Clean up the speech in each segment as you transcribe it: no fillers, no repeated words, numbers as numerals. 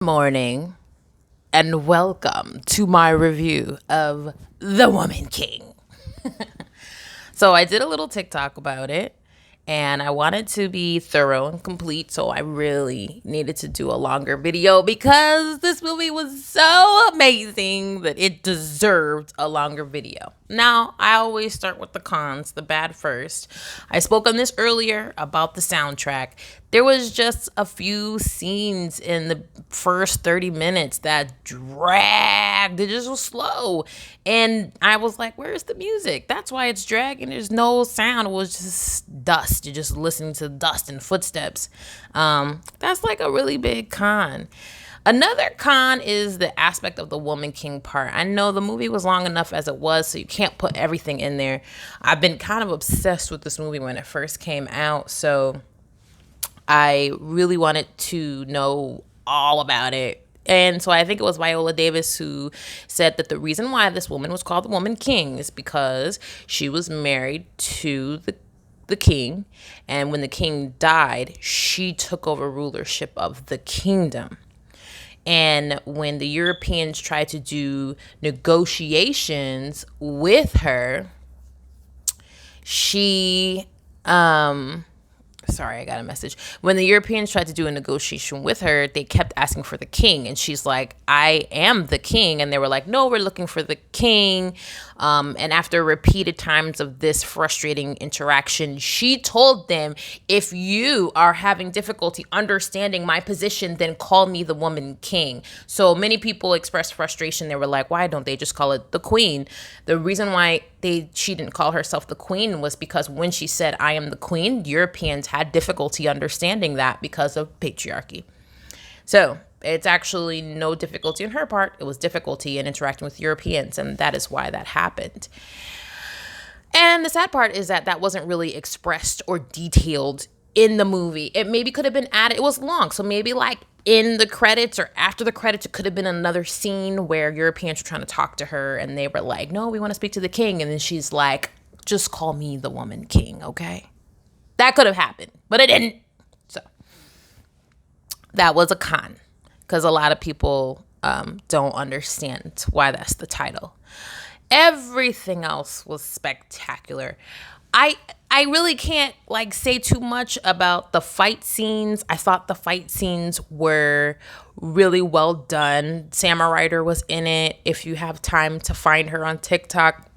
Morning and welcome to my review of The Woman King. So I did a little TikTok about it and I wanted to be thorough and complete, so I really needed to do a longer video because this movie was so amazing that it deserved a longer video. Now, I always start with the cons, the bad first. I spoke on this earlier about the soundtrack. There was just a few scenes in the first 30 minutes that dragged. It just was slow. And I was like, where's the music? That's why it's dragging. There's no sound. It was just dust. You're just listening to dust and footsteps. That's like a really big con. Another con is the aspect of the Woman King part. I know the movie was long enough as it was, so you can't put everything in there. I've been kind of obsessed with this movie when it first came out, so I really wanted to know all about it. And so I think it was Viola Davis who said that the reason why this woman was called the Woman King is because she was married to the king, and when the king died, she took over rulership of the kingdom. And when the Europeans tried to do negotiations with her, she sorry, I got a message. When the Europeans tried to do a negotiation with her, they kept asking for the king. And she's like, I am the king. And they were like, no, we're looking for the king. And after repeated times of this frustrating interaction, she told them, if you are having difficulty understanding my position, then call me the Woman King. So many people expressed frustration. They were like, why don't they just call it the queen? The reason why she didn't call herself the queen was because when she said, I am the queen, Europeans had difficulty understanding that because of patriarchy. So it's actually no difficulty on her part. It was difficulty in interacting with Europeans, and that is why that happened. And the sad part is that that wasn't really expressed or detailed in the movie. It maybe could have been added. It was long, so maybe like in the credits or after the credits, it could have been another scene where Europeans were trying to talk to her and they were like, no, we want to speak to the king. And then she's like, just call me the Woman King, okay? That could have happened, but it didn't. So that was a con because a lot of people don't understand why that's the title. Everything else was spectacular. I really can't like say too much about the fight scenes. I thought the fight scenes were really well done. Samurai Ryder was in it. If you have time to find her on TikTok,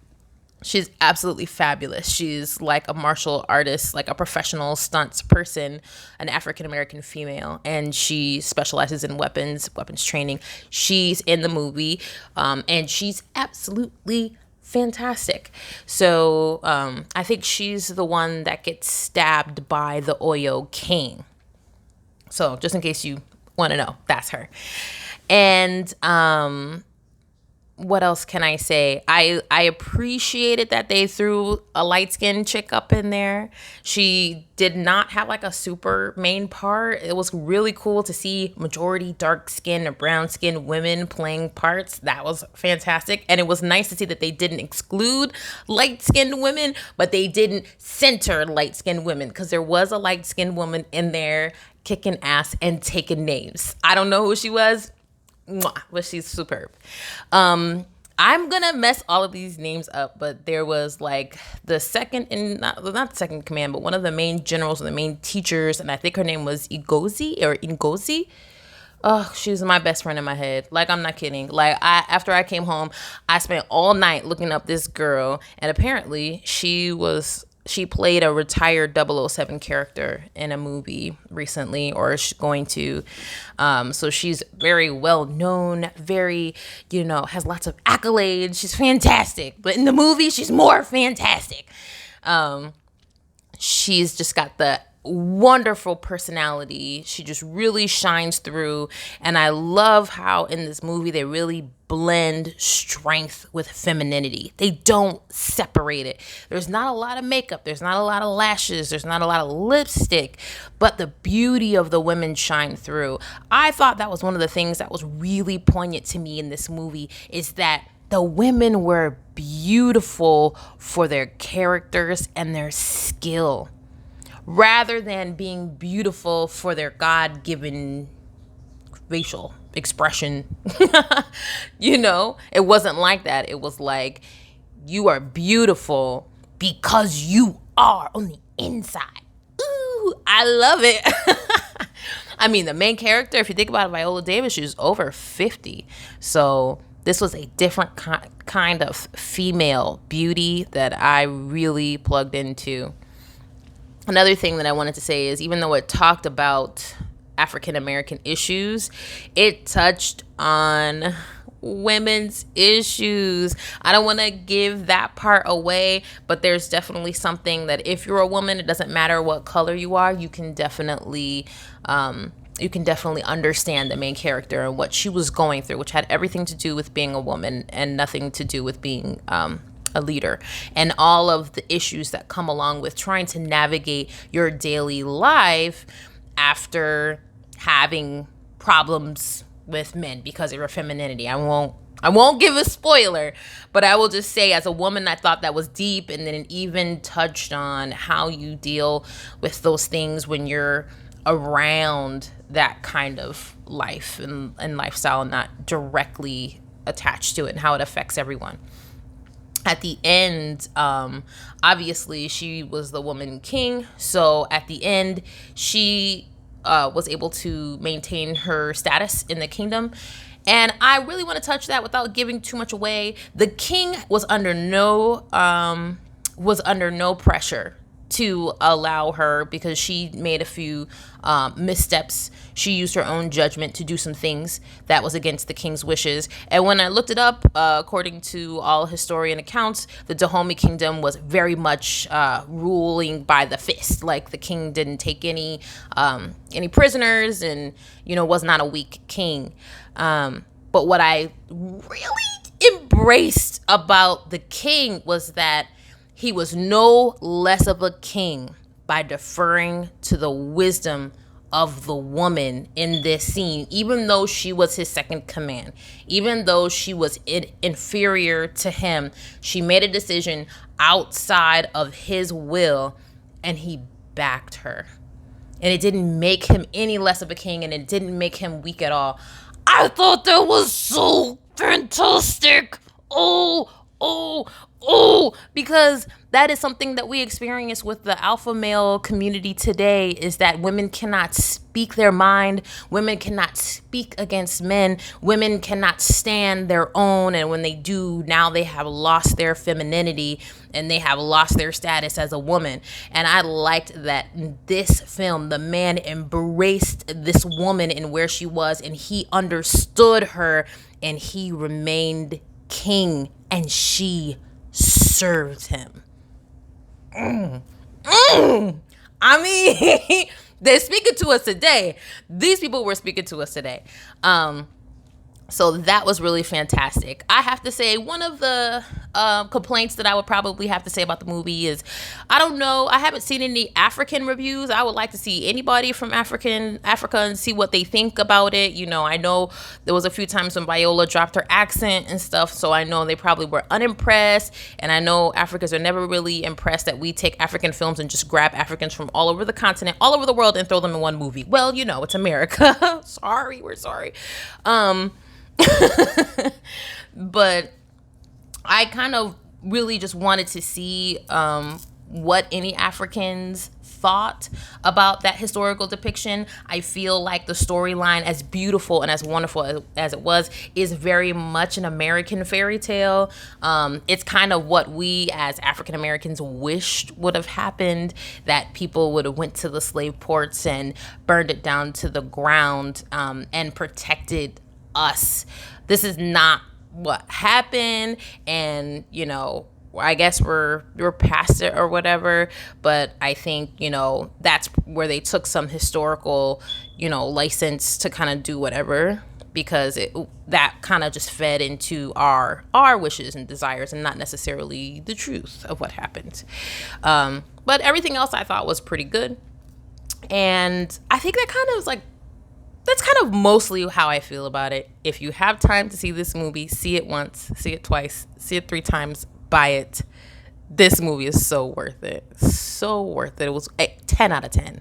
she's absolutely fabulous. She's like a martial artist, like a professional stunts person, an African-American female, and she specializes in weapons training. She's in the movie, and she's absolutely fantastic. So I think she's the one that gets stabbed by the Oyo King. So just in case you want to know, that's her. And what else can I say? I appreciated that they threw a light-skinned chick up in there. She did not have like a super main part. It was really cool to see majority dark-skinned or brown-skinned women playing parts. That was fantastic. And it was nice to see that they didn't exclude light-skinned women, but they didn't center light-skinned women, because there was a light-skinned woman in there kicking ass and taking names. I don't know who she was. But she's superb. I'm gonna mess all of these names up, but there was like the second in not the second in command, but one of the main generals and the main teachers, and I think her name was Ngozi. Oh, she was my best friend in my head. Like, I'm not kidding. Like, after I came home, I spent all night looking up this girl, and apparently she played a retired 007 character in a movie recently, or is going to. So she's very well known, very, has lots of accolades. She's fantastic. But in the movie, she's more fantastic. She's just got the wonderful personality. She just really shines through. And I love how in this movie they really blend strength with femininity. They don't separate it. There's not a lot of makeup. There's not a lot of lashes. There's not a lot of lipstick. But the beauty of the women shine through. I thought that was one of the things that was really poignant to me in this movie, is that the women were beautiful for their characters and their skill, rather than being beautiful for their God-given racial expression. It wasn't like that. It was like, you are beautiful because you are on the inside. Ooh, I love it. I mean, the main character, if you think about it, Viola Davis, she was over 50. So this was a different kind of female beauty that I really plugged into. Another thing that I wanted to say is, even though it talked about African American issues, it touched on women's issues. I don't want to give that part away, but there's definitely something that if you're a woman, it doesn't matter what color you are, you can definitely understand the main character and what she was going through, which had everything to do with being a woman and nothing to do with being a leader, and all of the issues that come along with trying to navigate your daily life after having problems with men because of your femininity. I won't give a spoiler, but I will just say, as a woman, I thought that was deep, and then it even touched on how you deal with those things when you're around that kind of life and lifestyle and not directly attached to it, and how it affects everyone. At the end, obviously, she was the woman king. So at the end, she was able to maintain her status in the kingdom. And I really want to touch that without giving too much away. The king was under no pressure to allow her, because she made a few missteps. She used her own judgment to do some things that was against the king's wishes. And when I looked it up, according to all historian accounts, the Dahomey kingdom was very much ruling by the fist. Like, the king didn't take any prisoners, and was not a weak king. But what I really embraced about the king was that he was no less of a king by deferring to the wisdom of the woman in this scene, even though she was his second command, even though she was inferior to him. She made a decision outside of his will, and he backed her. And it didn't make him any less of a king, and it didn't make him weak at all. I thought that was so fantastic. Because that is something that we experience with the alpha male community today, is that women cannot speak their mind. Women cannot speak against men. Women cannot stand their own. And when they do, now they have lost their femininity and they have lost their status as a woman. And I liked that in this film, the man embraced this woman and where she was, and he understood her, and he remained king, and she served him. I mean, they're speaking to us today. These people were speaking to us today. So that was really fantastic. I have to say, one of the complaints that I would probably have to say about the movie is, I don't know, I haven't seen any African reviews. I would like to see anybody from Africa and see what they think about it. I know there was a few times when Viola dropped her accent and stuff, so I know they probably were unimpressed. And I know Africans are never really impressed that we take African films and just grab Africans from all over the continent, all over the world, and throw them in one movie. Well, it's America. We're sorry. But I kind of really just wanted to see what any Africans thought about that historical depiction. I feel like the storyline, as beautiful and as wonderful as it was, is very much an American fairy tale. It's kind of what we as African Americans wished would have happened, that people would have went to the slave ports and burned it down to the ground and protected us. This is not what happened, and I guess we're past it or whatever, but I think that's where they took some historical license to kind of do whatever, because that kind of just fed into our wishes and desires, and not necessarily the truth of what happened. But everything else I thought was pretty good, and I think that's kind of mostly how I feel about it. If you have time to see this movie, see it once, see it twice, see it 3 times, buy it. This movie is so worth it. So worth it. It was a 10 out of 10.